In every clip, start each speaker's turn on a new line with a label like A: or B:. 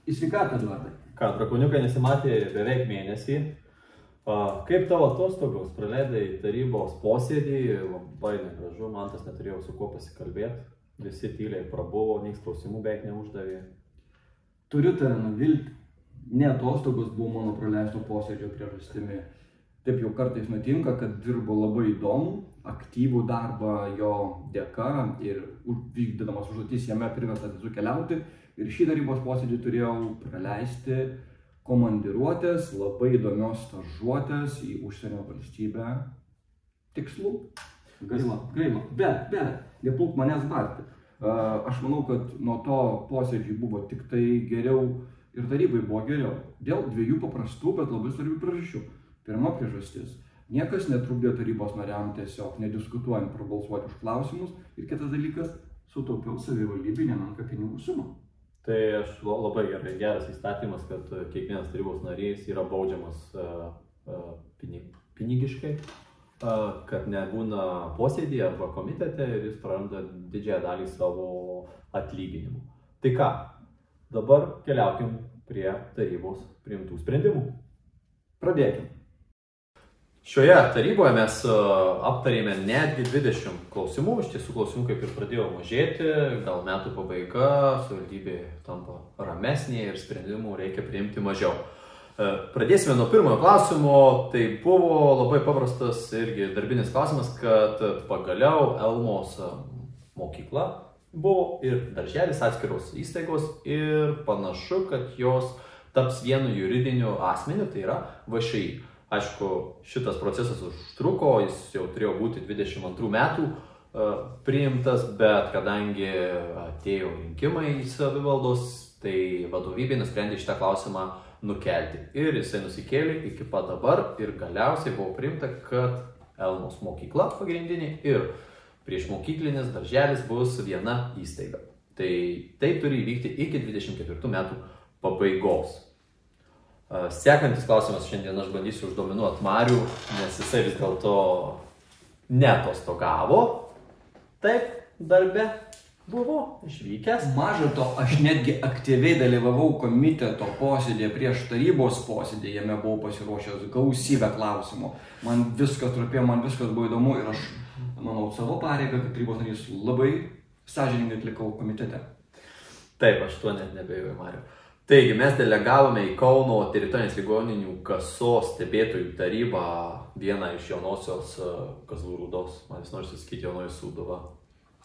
A: Į sveikatą, Eduardai.
B: Ką, drakoniukai nesimatė beveik mėnesį. Kaip tavo atostogos? Praleidai tarybos posėdį, labai negražu, Mantas neturėjau su kuo pasikalbėti. Visi tyliai prabuvo, nieks klausimų beveik neuždavė.
A: Turiu tave nuvilti. Ne atostogos buvo mano praleisto posėdžio priežastimi. Taip jau kartais nutinka, kad dirbo labai įdomų, aktyvų darbą jo dėka ir vykdydamas užduotis jame priverstas visų keliauti. Ir šį tarybos posėdį turėjau praleisti komandiruotės, labai įdomios stažuotės į užsienio valstybę tikslų. Gaila. Bet, nepluk manęs barti. Aš manau, kad nuo to posėdžių buvo tik tai geriau ir tarybai buvo geriau. Dėl dviejų paprastų, bet labai svarbių priežasčių. Pirma priežastis. Niekas netrukdė tarybos nariam tiesiog nediskutuojant prabalsuoti už klausimus. Ir kitas dalykas, sutaupiau savivaldybei nemenką pinigų sumą.
B: Tai aš labai geras įstatymas, kad kiekvienas tarybos narys yra baudžiamas pinigiškai, kad nebūna posėdį arba komitete ir jis praranda didžiąją dalį savo atlyginimų. Tai ką, dabar keliaukim prie tarybos priimtų sprendimų.
A: Pradėkim.
B: Šioje taryboje mes aptarėme netgi 20 klausimų, iš tiesų klausimų kaip ir pradėjo mažėti, gal metų pabaiga, savivaldybė tampa ramesnė ir sprendimų reikia priimti mažiau. Pradėsime nuo pirmojo klausimo, tai buvo labai paprastas irgi darbinis klausimas, kad pagaliau Elmos mokykla buvo ir darželis atskiros įstaigos ir panašu, kad jos taps vienu juridiniu asmeniu, tai yra VŠI. Aišku, šitas procesas užtruko, jis jau turėjo būti 22 metų priimtas, bet kadangi atėjo rinkimai į savivaldos, tai vadovybė nusprendė šitą klausimą nukelti. Ir jisai nusikėlė iki pat dabar ir galiausiai buvo priimta, kad Elmos mokykla pagrindinė ir priešmokyklinis darželis bus viena įstaiga. Tai turi įvykti iki 24 metų pabaigos. Sekantis klausimas šiandien aš bandysiu uždominuoti Marių, nes jisai vis dėlto neatostogavo. Taip, darbe buvo išvykęs.
A: Maža to, aš netgi aktyviai dalyvavau komiteto posėdėje prieš tarybos posėdį, jame buvau pasiruošęs gausybę klausimų. Man viskas trupėjo, man viskas buvo įdomu ir aš, manau, savo pareigą, kaip tarybos narys, labai sąžiningai atlikau komitete.
B: Taip, aš tuo net nebejoju, Mariu. Taigi, mes delegavome į Kauno teritorinės ligoninių kasos stebėtojų tarybą vieną iš jaunosios Kazlų Rūdos, man vis nori sakyti jaunoji Sūduva.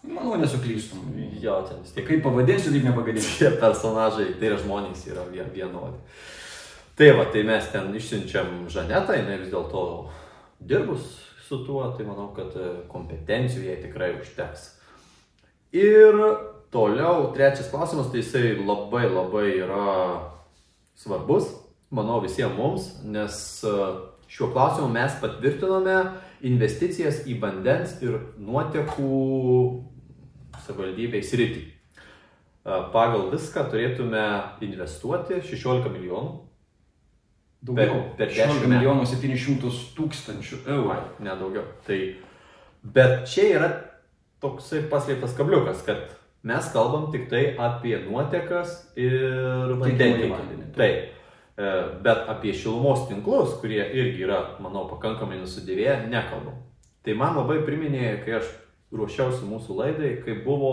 A: Manau, nesuklystum.
B: Jo, ten vis tiek.
A: Kaip pavadinsiu, taip nepagadinsiu.
B: Šie personažai, tai yra žmonės, yra vienodi. Tai va, tai mes ten išsiunčiam Žanetą, jinai vis dėlto dirbus su tuo, tai manau, kad kompetencijų jai tikrai užteks. Ir toliau, trečias klausimas, tai jisai labai yra svarbus, manau, visiems mums, nes šiuo klausimu mes patvirtinome investicijas į vandens ir nuotekų savivaldybei sritį. Pagal viską turėtume investuoti 16 milijonų.
A: Daugiau.
B: Per
A: 16 milijonų 700 tūkstančių eurų.
B: Nedaugiau. Bet čia yra toksai paslėptas kabliukas, kad mes kalbam tik tai apie nuotekas ir vandenį. Taip. Bet apie šilumos tinklus, kurie irgi yra, manau, pakankamai nusidėvėję, nekalbam. Tai man labai priminė, kai aš ruošiausi mūsų laidai, kai buvo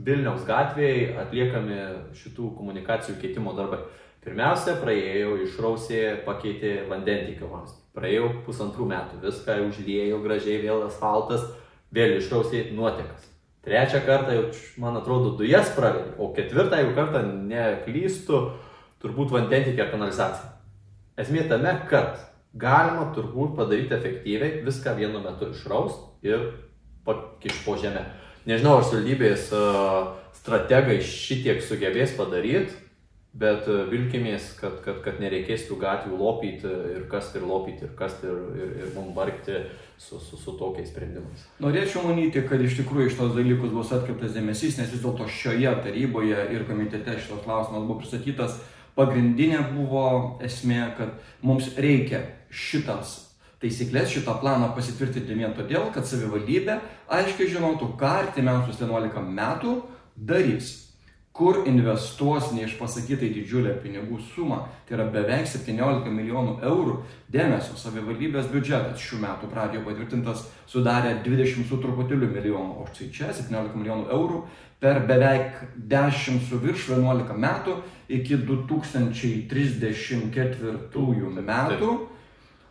B: Vilniaus gatvėje atliekami šitų komunikacijų keitimo darbai. Pirmiausia, praėjau, išrausė, pakeitė vandentiekio vamzdį. Praėjau 1,5 metų, viską užliejo gražiai, vėl asfaltas, vėl išrausė nuotekas. Trečią kartą jau, man atrodo, dujas pravedė, o ketvirtą jau kartą neklystu, turbūt vandentiekio kanalizacija. Esmė tame, kad galima turbūt padaryti efektyviai, viską vienu metu išraust ir pakišti po žemę. Nežinau, ar savivaldybės strategai šitiek sugebės padaryti, bet vilkimės, kad nereikės tų gatvių lopyti ir kasti ir mums vargti su tokiais sprendimais.
A: Norėčiau manyti, kad iš tikrųjų iš tos dalykus bus atkreiptas dėmesys, nes vis dėlto šioje taryboje ir komitete šitos klausimas buvo pristatytas. Pagrindinė buvo esmė, kad mums reikia šitas taisyklės, šitą planą pasitvirtinti vien todėl, kad savivaldybė aiškiai žinotų, ką artimiausius 11 metų darys. kur investuos neišpasakytai didžiulę pinigų sumą, tai yra beveik 17 milijonų eurų. Dėmesio, savivaldybės biudžetas šių metų pradžioje patvirtintas sudarė 20 su truputėliu milijonų, o štai čia 17 milijonų eurų per beveik 10 su virš 11 metų iki 2034 metų.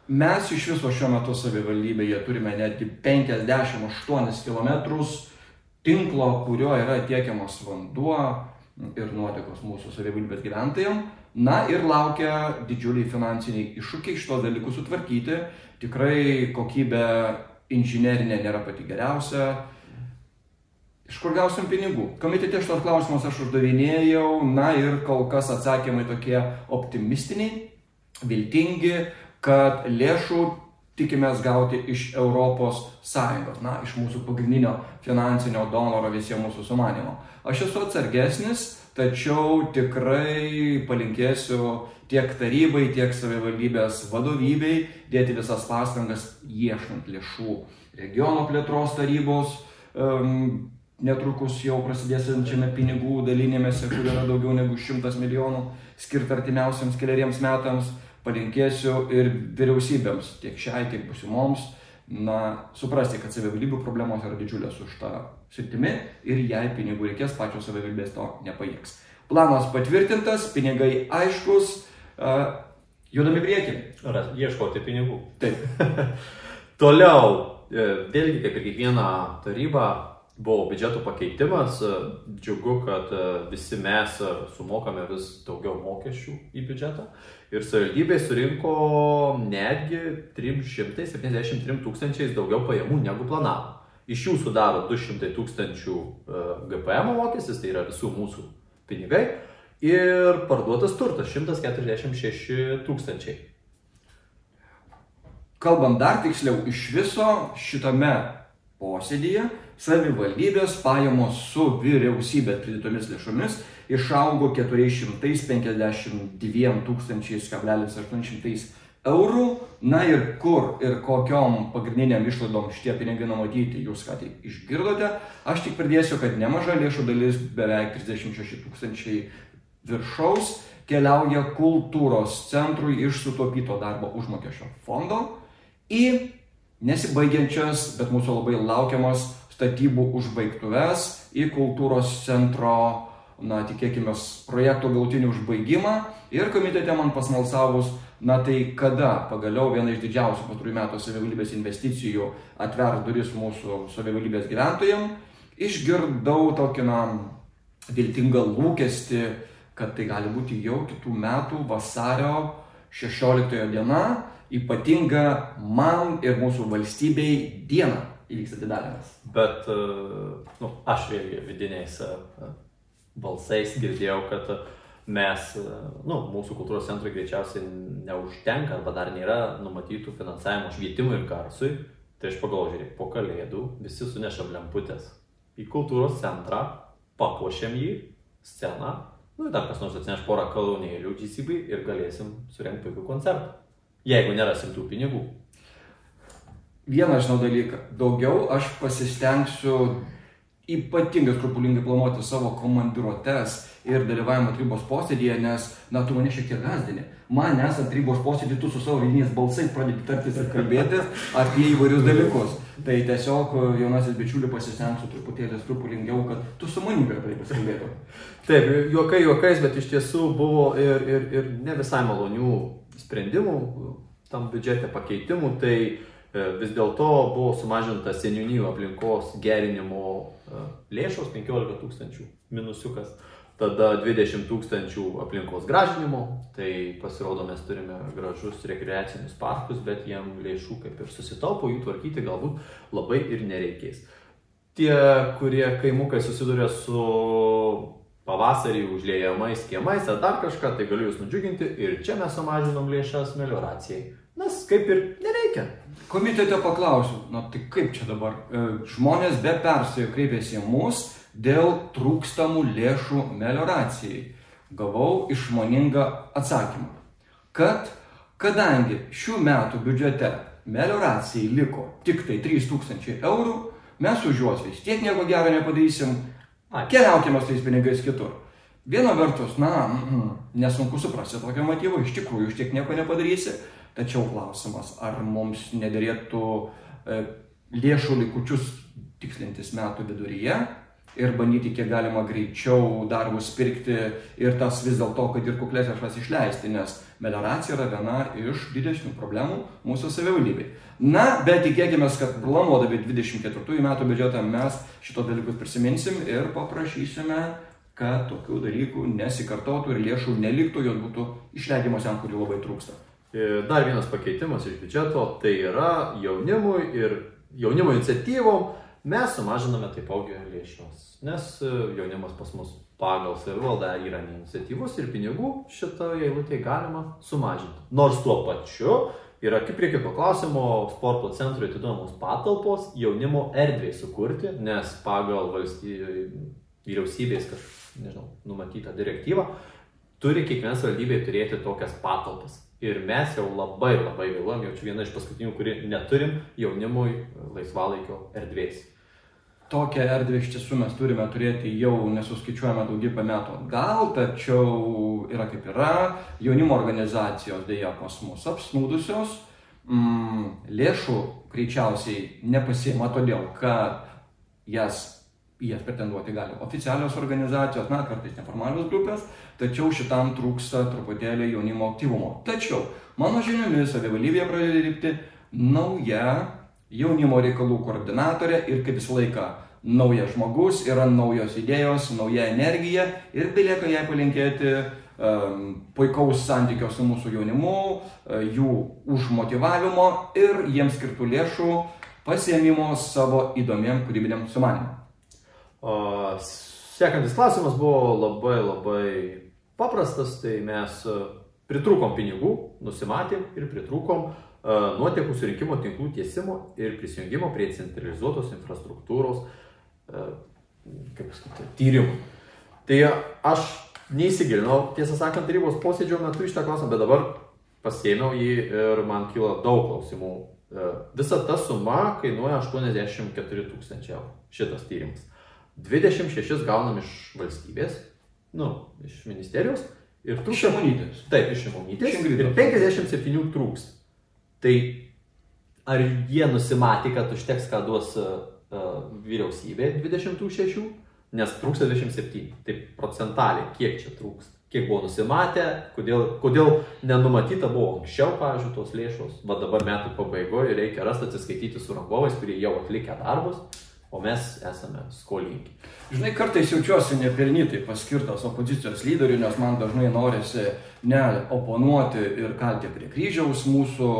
A: Mes iš viso šiuo metu savivaldybėje turime netgi 58 km tinklo, kurio yra tiekiamas vanduo ir nuotekos mūsų savivaldybės gyventojams. Na ir laukia didžiuliai finansiniai iššūkiai šitos dalykus sutvarkyti. Tikrai kokybė inžinerinė nėra pati geriausia. Iš kur gausim pinigų? Komitete šitos klausimus aš uždavinėjau, na ir kol kas atsakymai tokie optimistiniai, viltingi, kad lėšų tikimės gauti iš Europos Sąjungos, na, iš mūsų pagrindinio finansinio donoro visiems mūsų sumanimo. Aš esu atsargesnis, tačiau tikrai palinkėsiu tiek tarybai, tiek savivaldybės vadovybei dėti visas pastangas ieškant lėšų regiono plėtros tarybos, netrukus jau prasidėsiančiame pinigų dalinimėse, kur yra daugiau negu 100 milijonų skirta artimiausiams keleriems metams. Palinkėsiu ir vyriausybėms, tiek šiai, tiek busimoms, na, suprasti, kad savivaldybių problemos yra didžiulės už tą sritimi ir jei pinigų reikės, pačios savivaldybės to nepajėgs. Planas patvirtintas, pinigai aiškus, judami priekį.
B: Ieškoti pinigų.
A: Taip.
B: Toliau, vėlgi, kaip ir kiekviena taryba, buvo biudžeto pakeitimas. Džiugu, kad visi mes sumokame vis daugiau mokesčių į biudžetą. Ir savivaldybė surinko netgi 373 tūkstančiais daugiau pajamų negu planavo. Iš jų sudaro 200 tūkstančių GPM mokestis, tai yra visų mūsų pinigai. Ir parduotas turtas 146 tūkstančiai.
A: Kalbant dar tiksliau, iš viso šitame posėdyje savivaldybės pajamos su vyriausybės kreditomis lėšomis išaugo 452,800 eurų. Na ir kur ir kokiom pagrindiniam išlaidom šitie pinigai numatyti, jūs ką tik išgirdote. Aš tik pridėsiu, kad nemaža lėšų dalis, beveik 36 tūkstančiai viršaus, keliauja kultūros centrui iš sutaupyto darbo užmokesčio fondo į nesibaigiančias, bet mūsų labai laukiamas statybų užbaigtuves, į kultūros centro, na, tikėkime, projekto galutinį užbaigimą. Ir komitete man pasmalsavus, na tai kada pagaliau viena iš didžiausių pastarųjų metų savivaldybės investicijų atvers duris mūsų savivaldybės gyventojams, išgirdau tokį, na, viltingą lūkestį, kad tai gali būti jau kitų metų vasario 16 diena, ypatinga man ir mūsų valstybei diena įvyks atidarymas.
B: Bet aš vėlgi vidiniais balsais girdėjau, kad mes, mūsų kultūros centrui greičiausiai neužtenka arba dar nėra numatytų finansavimo švietimui ir garsui. Tai aš pagalvoju, žiūrėk, po kalėdų visi sunešam lemputės į kultūros centrą, papuošiam jį, sceną, ir dar kas nors atsineš porą kalonėlių GCB ir galėsim surengti puikų koncertą. Jeigu nerasim tų pinigų.
A: Vieną žinau dalyką. Daugiau aš pasistengsiu ypatingai skrupulingai planuoti savo komandiruotes ir dalyvavimą tarybos posėdėje, nes, na, tu mane šiek tiek gąsdini. Man nesant tarybos posėdį, tu su savo vidiniais balsais pradedi tartis ir kalbėtis apie įvairius dalykus. Tai tiesiog, jaunasis bičiuli, pasistengsiu truputėlį skrupulingiau, kad tu su manim pradėjai pasikalbėti.
B: Taip, juokais, bet iš tiesų buvo ir ne visai malonių sprendimų tam biudžete pakeitimų. Tai vis dėlto buvo sumažinta seniūnijų aplinkos gerinimo lėšos 15 tūkstančių minusiukas, tada 20 tūkstančių aplinkos gražinimo, tai pasirodo mes turime gražus rekreacinius parkus, bet jiem lėšų kaip ir susitaupo, jų tvarkyti galbūt labai ir nereikės. Tie, kurie kaimukai susiduria su pavasarį užliejamais kiemais ar dar kažką, tai galiu jūs nudžiuginti ir čia mes sumažinom lėšas melioracijai. Nes kaip ir nereikia.
A: Komitete paklausiu, na tai kaip čia dabar? Žmonės be perstojo kreipėsi į mus dėl trūkstamų lėšų melioracijai. Gavau išmoningą atsakymą, kad kadangi šių metų biudžete melioracijai liko tik tai 3000 eurų, mes už juos vis tiek nieko gero nepadarysim, keliaukime su tais pinigais kitur. Viena vertus, nesunku suprasti tokio motyvo, iš tikrųjų iš tiek nieko nepadarysi, tačiau klausimas, ar mums nederėtų lėšų likučius tikslintis metų viduryje ir bandyti kiek galima greičiau darbus pirkti ir tas vis dėlto, kad ir kuklės lėšas išleisti, nes melioracija yra viena iš didesnių problemų mūsų savivaldybei. Bet tikėkime, kad planuodami 24 metų biudžetą mes šitos dalykus prisiminsim ir paprašysime, kad tokių dalykų nesikartotų ir lėšų neliktų, jos būtų išleidimos ten, kur jų labai trūksta.
B: Dar vienas pakeitimas iš biudžeto, tai yra jaunimui ir jaunimo iniciatyvom mes sumažiname taipogi lėšos, nes jaunimas pas mus pagal savivaldą yra neiniciatyvus ir pinigų šitoje eilutėje galima sumažinti. Nors tuo pačiu yra kaip prie kito klausimo sporto centrui atiduodamos patalpos jaunimo erdvei sukurti, nes pagal vyriausybės numatytą direktyvą turi kiekviena savivaldybė turėti tokias patalpas. Ir mes jau labai vėluojam, jau čia viena iš paskutinių, kuri neturim jaunimui laisvalaikio erdvės.
A: Tokią erdvę iš tiesų mes turime turėti jau nesuskaičiuojame daugybę metų atgal, tačiau yra kaip yra, jaunimo organizacijos dėja pas mus apsnūdusios, lėšų greičiausiai nepasiima todėl, kad jas pretenduoti gali oficialios organizacijos, kartais neformalios grupės, tačiau šitam trūksta truputėlį jaunimo aktyvumo. Tačiau mano žiniomis savivaldybėje pradėjo dirbti nauja jaunimo reikalų koordinatorė ir kaip visą laiką naujas žmogus, yra naujos idėjos, nauja energija ir belieka jai palinkėti puikaus santykio su mūsų jaunimu, jų užmotyvavimo ir jiems skirtų lėšų pasiėmimo savo įdomiem kūrybiniam sumanimam.
B: Sekantis klausimas buvo labai paprastas, tai mes pritrūkom pinigų, nusimatėm ir pritrūkom nuotekų surinkimo tinklų tiesimo ir prisijungimo prie centralizuotos infrastruktūros tyrimų. Tai aš neįsigilinau, tiesą sakant, tarybos posėdžio metu iš tą klausimą, bet dabar pasiėmiau jį ir man kyla daug klausimų. Visa ta suma kainuoja 84 000 eurų šitas tyrimas. 26 gaunam iš valstybės, iš ministerijos ir
A: iš šimonytės.
B: Taip, iš šimonytės ir 57 trūksta. Tai ar jie nusimatė, kad užteks, ką duos vyriausybė 26, nes trūksta 27. Tai procentaliai, kiek čia trūksta, kiek buvo nusimatę, kodėl nenumatyta buvo anksčiau, pavyzdžiui, tos lėšos, bet dabar metų pabaigoje reikia rasti atsiskaityti su rangovais, kurie jau atlikę darbus, o mes esame skolingi.
A: Žinai, kartais jaučiuosi nepelnytai paskirtas opozicijos lyderiu, nes man dažnai norisi ne oponuoti ir kalti prie kryžiaus mūsų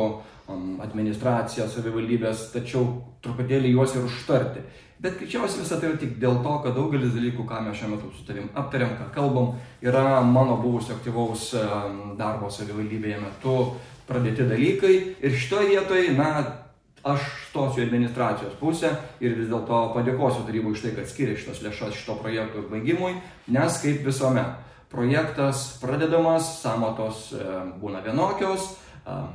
A: administraciją, savivaldybės, tačiau truputėlį juos ir užtarti. Bet greičiausiai visą tai yra tik dėl to, kad daugelis dalykų, ką mes šiuo metu su tavim aptariam, ką kalbam, yra mano buvusio aktyvaus darbo savivaldybėje metu pradėti dalykai. Ir šitoje vietoje, aš stosiu į administracijos pusę ir vis dėlto padėkosiu tarybai už tai, kad skiria šitas lėšas šito projekto baigimui, nes kaip visuomet, projektas pradedamas, sąmatos būna vienokios,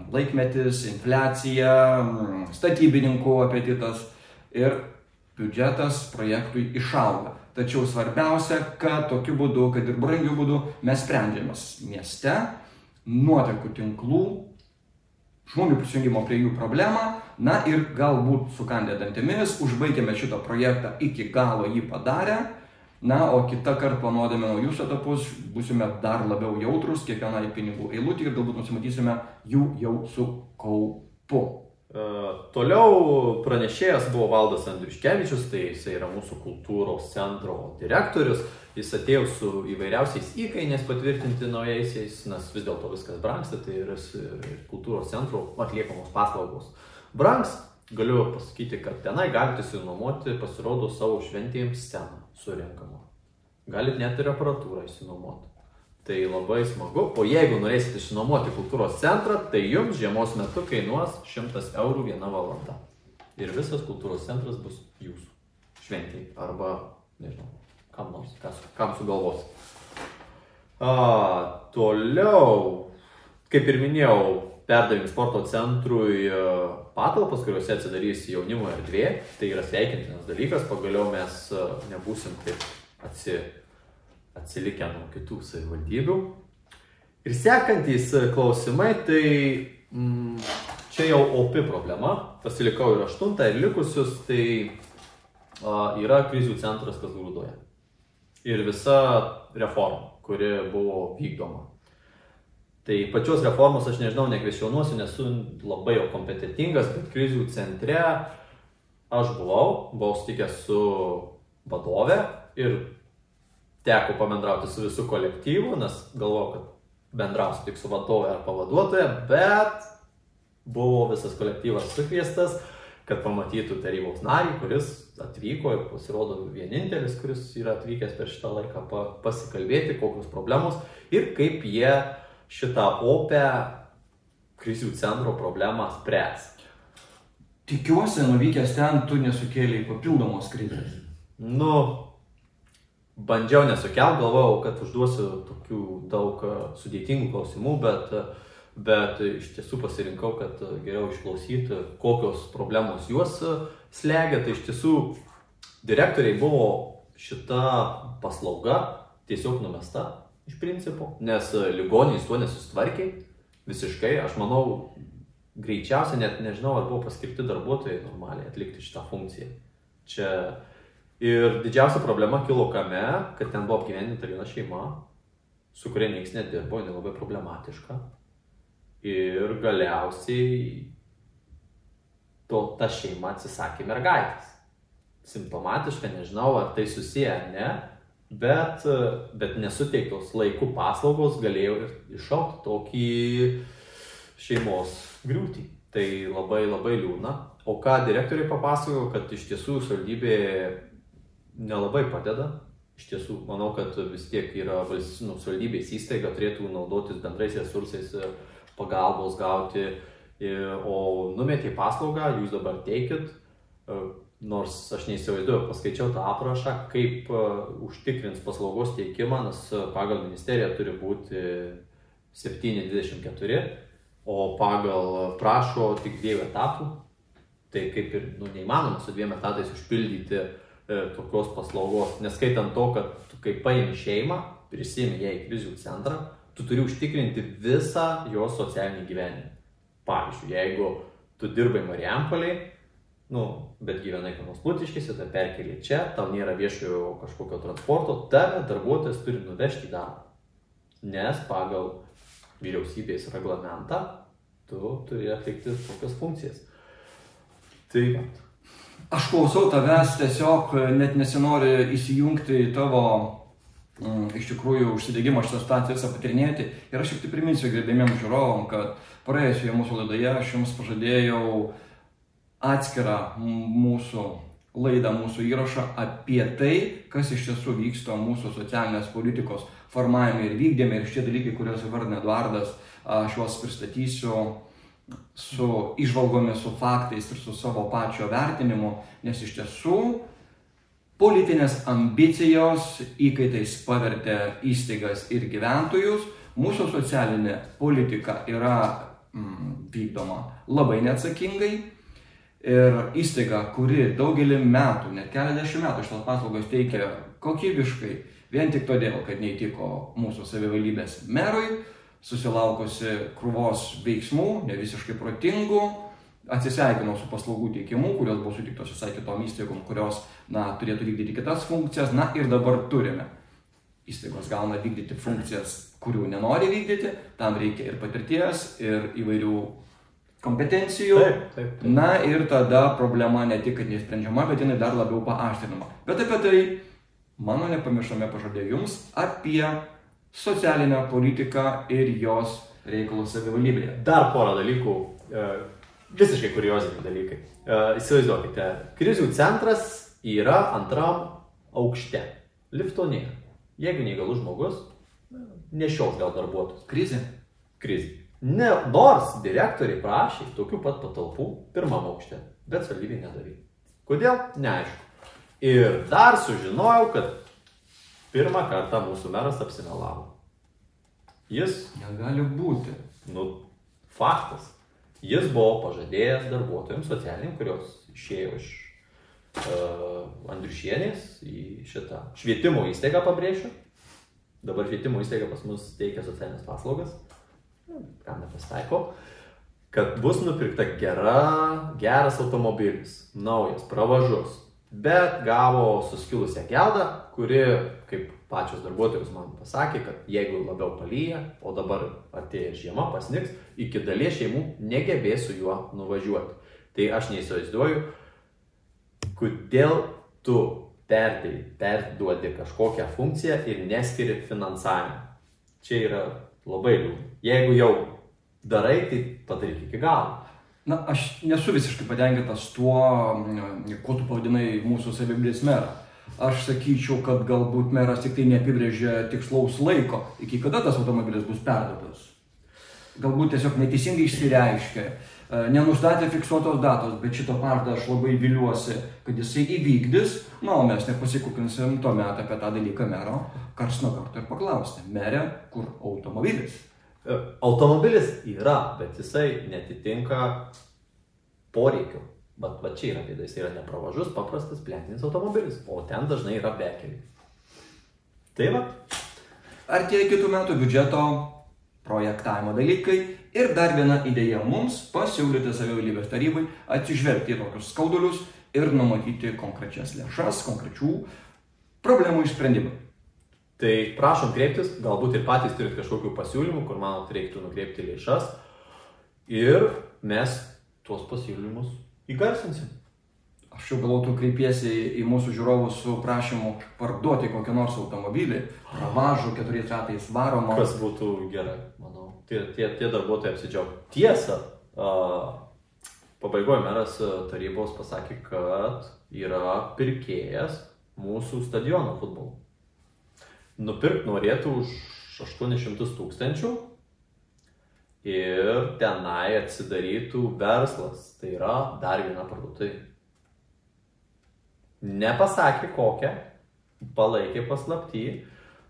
A: laikmetis, infliacija, statybininkų apetitas ir biudžetas projektui išauga. Tačiau svarbiausia, kad tokiu būdu, kad ir brangiu būdu mes sprendžiamas mieste nuotekų tinklų, žmonių prisijungimo prie jų problemą, ir galbūt sukandę dantimis, užbaigėme šitą projektą iki galo jį padarę, o kitą kartą planuodami naujus etapus, būsime dar labiau jautrus kiekvienai pinigų eilutį ir galbūt nusimatysime jų jau su kaupu.
B: Toliau pranešėjas buvo Valdas Andriuškevičius, tai jis yra mūsų kultūros centro direktorius. Jis atėjo su įvairiausiais įkainiais patvirtinti naujaisiais, nes vis dėlto viskas brangsta, tai yra kultūros centro atliekamos paslaugos brangs. Galiu pasakyti, kad tenai galite išsinuomoti, pasirodo, savo šventėjams sceną surenkamą. Galit net ir aparatūrą išsinuomoti. Tai labai smagu. O jeigu norėsite išsinuomoti kultūros centrą, tai jums žiemos metu kainuos 100 eurų 1 valanda. Ir visas kultūros centras bus jūsų šventėjai arba, nežinau, kam nors, kam sugalvos. Toliau, kaip ir minėjau, perdavėm sporto centrui patalpas, kuriuose atsidarys jaunimo erdvė. Tai yra sveikintinas dalykas, pagaliau mes nebūsim taip atsilikę nuo kitų savivaldybių. Ir sekantys klausimai, tai čia jau opi problema. Pasilikau ir 8 ir likusius, tai yra krizių centras Kazlų Rūdoje. Ir visa reforma, kuri buvo vykdoma. Tai pačios reformos aš nežinau, nekvestionuosiu, nesu labai jau kompetentingas, bet krizių centre aš buvau sutikęs su vadove ir teko pabendrauti su visų kolektyvu, nes galvojau, kad bendrausiu tik su vadove ar pavaduotoja, bet buvo visas kolektyvas sukviestas, kad pamatytų tarybos narį, kuris atvyko ir pasirodo vienintelis, kuris yra atvykęs per šitą laiką pasikalbėti, kokios problemos ir kaip jie šitą opę krizių centro problemą spręs.
A: Tikiuosi, nuvykęs ten, tu nesukėlei papildomos krizės.
B: Bandžiau nesukelt, galvojau, kad užduosiu tokių daug sudėtingų klausimų, bet iš tiesų pasirinkau, kad geriau išklausyti, kokios problemos juos slegia. Tai iš tiesų direktoriai buvo šita paslauga tiesiog numesta iš principo, nes ligoniai tuo nesusitvarkė visiškai. Aš manau, greičiausiai net nežinau, ar buvo paskirti darbuotojai normaliai atlikti šitą funkciją. Čia ir didžiausia problema kilo kame, kad ten buvo apgyvendinta viena šeima, su kuria nieks nedirbo, jinai labai problematiška. Ir galiausiai ta šeima atsisakė mergaitės. Simptomatiška, nežinau, ar tai susiję, ne, bet nesuteiktos laikų paslaugos galėjo ir iššaukti tokį šeimos griūtį. Tai labai labai liūdna. O ką direktoriai papasakojo, kad iš tiesų savivaldybė nelabai padeda. Iš tiesų, manau, kad vis tiek yra savivaldybės įstaiga, turėtų naudotis bendrais resursais pagalbos gauti, o numetė paslaugą, jūs dabar teikit, nors aš neįsivaizduoju, paskaičiau tą aprašą, kaip užtikrins paslaugos teikimą, nes pagal ministeriją turi būti 7,24, o pagal prašo tik 2 etatų. Tai kaip ir neįmanoma su 2 etatais užpildyti tokios paslaugos, neskaitant to, kad tu kai paimi šeimą, prisimi ją į krizių centrą, tu turi užtikrinti visą jos socialinį gyvenimą. Pavyzdžiui, jeigu tu dirbai Marijampolėj, bet gyvenai Kauno Plutiškėse, tai perkeli čia, tau nėra viešojo kažkokio transporto, tave darbuotojas turi nuvežti į darbą. Nes pagal vyriausybės reglamentą tu turi atlikti tokias funkcijas. Tai
A: aš klausau tavęs, tiesiog net nesinori įsijungti į tavo iš tikrųjų užsidegimą šitą situaciją patirinėti. Ir aš tik tai priminsiu gerbėmiem žiūrovom, kad praėjusioje mūsų laidoje aš jums pažadėjau atskirą mūsų laidą, mūsų įrašą apie tai, kas iš tiesų vyksta mūsų socialinės politikos formavime ir vykdyme. Ir šitie dalykai, kuriuos įvardino Eduardas, aš juos pristatysiu su įžvalgomis, su faktais ir su savo pačio vertinimu, nes iš tiesų politinės ambicijos įkaitais pavertė įstaigas ir gyventojus. Mūsų socialinė politika yra vykdoma labai neatsakingai. Ir įstaiga, kuri daugelį metų, net keliasdešimt metų šitas paslaugas teikia kokybiškai, vien tik todėl, kad neįtiko mūsų savivaldybės merui, susilaukusi krūvos veiksmų, ne visiškai protingų, atsisveikino su paslaugų teikimu, kurios buvo sutiktos visai kitom įstaigom, kurios turėtų vykdyti kitas funkcijas. Ir dabar turime. Įstaigos gauna vykdyti funkcijas, kurių nenori vykdyti, tam reikia ir patirties, ir įvairių kompetencijų.
B: Taip.
A: Ir tada problema ne tik, kad nesprendžiama, bet jinai dar labiau paaštrinama. Bet apie tai, mano nepamiršome pažadėjau jums, apie socialinę politiką ir jos reikalus savivaldybėje.
B: Dar porą dalykų, visiškai kurioziniai dalykai. Įsivaizduokite, krizių centras yra 2 aukšte. Lifto nėra. Jeigu neįgalus žmogus, nešios gal darbuotojus. Krizė. Nors direktoriai prašė tokių pat patalpų 1 aukšte, bet savivaldybė nedavė. Kodėl? Neaišku. Ir dar sužinojau, kad 1 kartą mūsų meras apsimelavo. Jis
A: negali būti.
B: Faktas. Jis buvo pažadėjęs darbuotojams socialiniam, kurios išėjo iš Andriušienės į šitą švietimo įstaigą, pabrėšiu, dabar švietimo įstaiga pas mus teikia socialinės paslaugas, kam nepasitaiko, kad bus nupirkta geras automobilis, naujas, pravažus, bet gavo suskilusią geldą, kuri, kaip pačios darbuotojus man pasakė, kad jeigu labiau palyja, o dabar atėjo žiema, pasnigs, iki dalies šeimų negebės su juo nuvažiuoti. Tai aš neįsivaizduoju, kodėl tu perduodi kažkokią funkciją ir neskiri finansavimą. Čia yra labai liūdna. Jeigu jau darai, tai padaryk iki galo.
A: Na, aš nesu visiškai patenkintas tuo, ko tu pavadinai mūsų savivaldybės merą. Aš sakyčiau, kad galbūt meras tik tai neapibrėžia tikslaus laiko, iki kada tas automobilis bus perduotas. Galbūt tiesiog neteisingai išsireiškia, nenustatė fiksuotos datos, bet šito pažadą aš labai viliuosi, kad jisai įvykdys, na, o mes nepasikūpinsim tuomet apie tą dalyką mero, karts nuo karto ir paklausti, mere, kur automobilis?
B: Automobilis yra, bet jisai netitinka poreikių. Bet va čia yra bėda, jis yra nepravažus, paprastas plentinis automobilis, o ten dažnai yra bekeliai. Tai va.
A: Artėja kitų metų biudžeto projektavimo dalykai ir dar viena idėja mums pasiūlyti savivaldybės tarybai atsižvelgti į tokius skaudulius ir numatyti konkrečias lėšas, konkrečių problemų išsprendimą.
B: Tai prašom kreiptis, galbūt ir patys turite kažkokių pasiūlymų, kur manot reiktų nukreipti lėšas ir mes tuos pasiūlymus įgarsinsim.
A: Aš jau galvotų kreipiesi į mūsų žiūrovus su prašymu parduoti kokį nors automobilį, pravažų 4 ratais varomą.
B: Kas būtų gerai, manau. Tie darbuotojai apsidžiaug. Tiesa, pabaigoje meras tarybos pasakė, kad yra pirkėjas mūsų stadiono futbolo. Nupirkt norėtų už 800 000 ir tenai atsidarytų verslas, tai yra dar viena parduotuvė. Nepasakė kokią, palaikė paslaptį,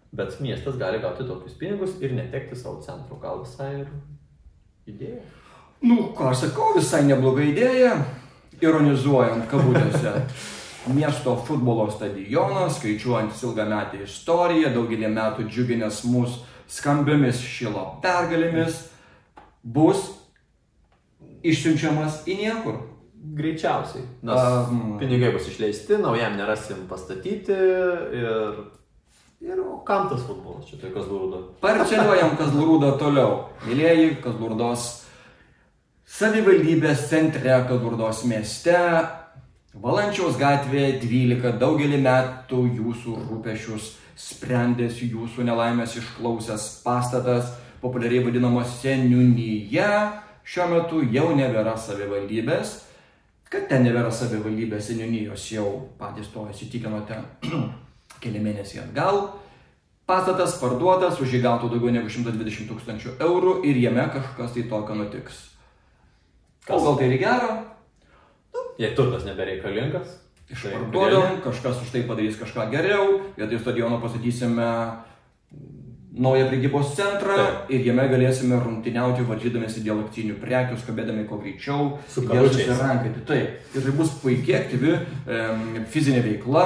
B: bet miestas gali gauti tokius pinigus ir netekti savo centro. Gal visai ir idėja?
A: Nu, ką aš sakau, visai nebloga idėja, ironizuojant kabutėse. Miesto futbolo stadionas, skaičiuojantis ilgametę istoriją, daugelį metų džiuginęs mus skambiomis Šilo pergalėmis, bus išsiunčiamas į niekur.
B: Greičiausiai, nes pinigai bus išleisti, naujam nerasim pastatyti ir kam tas futbolas čia, tai Kazlų.
A: Parceliuojam Kazlų toliau. Mylėjai, Kazlų savivaldybės centre, Kazlų mieste, Valančiaus gatvėje 12, daugelį metų jūsų rūpešius sprendęs, jūsų nelaimės išklausęs pastatas, populiariai vadinamos seniūnyje, šiuo metu jau nebėra savivaldybės. Kad ten nebėra savivaldybės seniūnijos, jau patys to įsitikinote keli mėnesiai atgal. Pastatas parduotas, už jį gautų daugiau negu 120 000 eurų ir jame kažkas tai tokio nutiks. O gal tai ir gero?
B: Jei turtas nebereikalingas,
A: išparduodam, kažkas už tai padarys kažką geriau, vietoj stadiono pastatysime naują prekybos centrą ir jame galėsime rungtyniauti, varžydamėsi dėl akcinių prekių, skabėdami kuo greičiau, susirankyti. Taip, ir tai bus puikiai aktyvi fizinė veikla,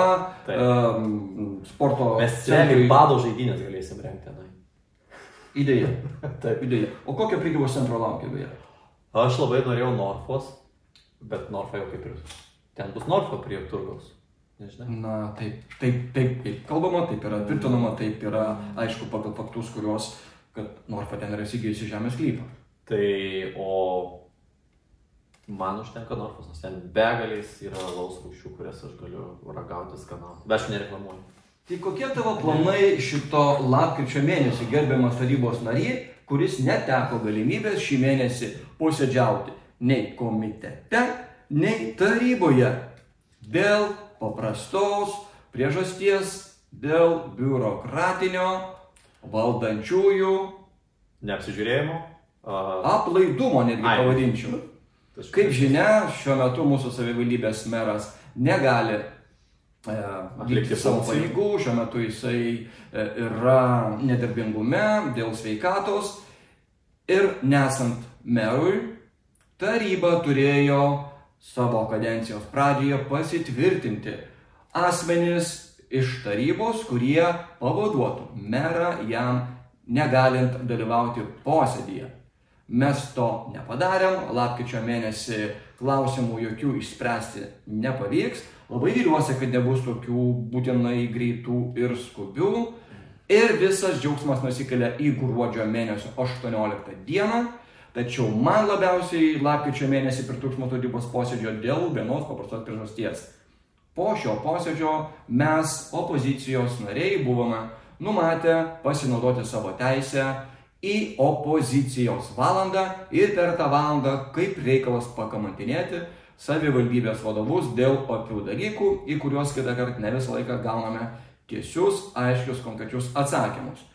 A: sporto
B: centrai. Mes bado žaidynės galėsim rengti tenai.
A: Idėja. Taip, idėja. O kokio prekybos centro laukia beje?
B: Aš labai norėjau Norfos. Bet Norfa jau kaip ir... Ten bus Norfa prie turgaus. Nežinai.
A: Na, taip kalbama, taip yra tvirtinama, taip yra aišku pagal faktus, kuriuos, kad Norfa ten yra įsigijusi žemės sklypą.
B: Tai, o man užtenka Norfos, nes ten begaliais yra alaus rūšių, kurias aš galiu ragauti skanau. Bet aš nereklamuoju.
A: Tai kokie tavo planai šito lapkričio mėnesį, gerbiamas tarybos narys, kuris neteko galimybės šį mėnesį posėdžiauti nei komitete, nei taryboje dėl paprastos priežasties, dėl biurokratinio, valdančiųjų
B: neapsižiūrėjimo,
A: aplaidumo netgi pavadinčiau. Kaip žinia, šiuo metu mūsų savivaldybės meras negali atlikti savo pareigų, šiuo metu jisai yra nedarbingume dėl sveikatos ir nesant merui, taryba turėjo savo kadencijos pradžioje pasitvirtinti asmenis iš tarybos, kurie pavaduotų merą jam negalint dalyvauti posėdyje. Mes to nepadarėm, lapkričio mėnesį klausimų jokių išspręsti nepavyks. Labai viliuosi, kad nebus tokių būtinai greitų ir skubių. Ir visas džiaugsmas nusikelia į gruodžio mėnesio 18 dieną. Tačiau man labiausiai lapkričio mėnesį pritrūks mūsų tarybos posėdžio dėl vienos paprastos priežasties. Po šio posėdžio mes, opozicijos nariai, buvome numatę pasinaudoti savo teisę į opozicijos valandą ir per tą valandą kaip reikalas pakamantinėti savivaldybės vadovus dėl opių dalykų, į kuriuos kitą kartą ne visą laiką gauname tiesius, aiškius, konkrečius atsakymus.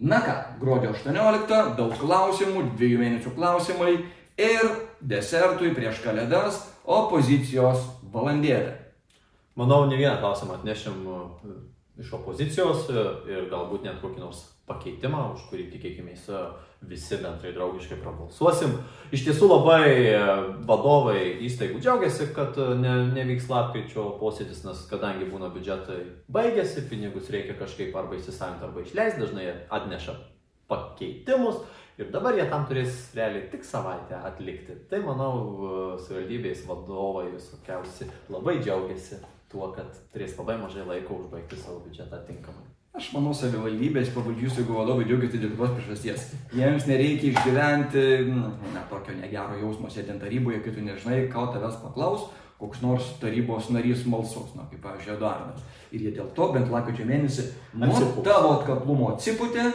A: Na ką, gruodžio 18, daug klausimų, 2 mėnesių klausimai ir desertui prieš kalėdas opozicijos valandėlė.
B: Manau, ne vieną klausimą atnešim iš opozicijos ir galbūt net kokį nors pakeitimą, už kurį tikėkimės visi bendrai draugiškai prabalsuosim. Iš tiesų labai vadovai įstaigų džiaugiasi, kad nevyks lapkričio posėdis, nes kadangi būna biudžetai baigėsi, pinigus reikia kažkaip arba įsisavinti, arba išleisti, dažnai atneša pakeitimus ir dabar jie tam turės realiai tik savaitę atlikti. Tai manau, savivaldybės vadovai visokiausi labai džiaugiasi tuo, kad turės labai mažai laiko užbaigti savo biudžetą tinkamai.
A: Aš manau, savivaldybės pavaldžių įstaigų vadovai džiaugiasi dėl kitos priežasties. Jiems nereikia išgyventi tokio negero jausmo sėdint taryboje, kai tu nežinai, ką tavęs paklaus koks nors tarybos narys malsus, kaip pavyzdžiui Eduardas. Ir jie dėl to bent lapkričio mėnesį nuo tavo atkaklumo atsipūtė,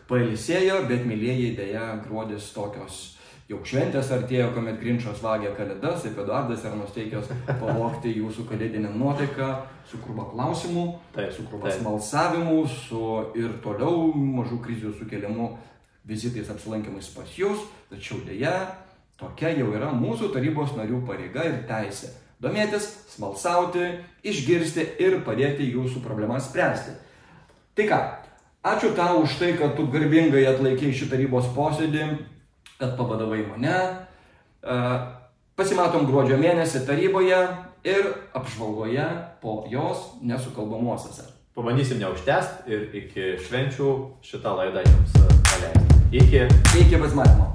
A: pailsėjo, bet mylėjai dėja gruodis tokios jau šventės artėjo, kuomet Grinčas vagia kalėdas, ir Eduardas yra nusteikęs pavogti jūsų kalėdinę nuotaiką su krūva klausimų, su krūva smalsavimų, su ir toliau mažų krizių sukeliamų vizitais apsilankymais pas jūs. Tačiau dėja, tokia jau yra mūsų tarybos narių pareiga ir teisė. Domėtis, smalsauti, išgirsti ir padėti jūsų problemas spręsti. Tai ką, ačiū tau už tai, kad tu garbingai atlaikei šį tarybos posėdį, kad pavadavai mane. Pasimatom gruodžio mėnesį taryboje ir apžvalgoje po jos nesukalbamuosiuose.
B: Pabandysim neužtęsti ir iki švenčių šitą laidą jums paleisti. Iki
A: pasimatymo.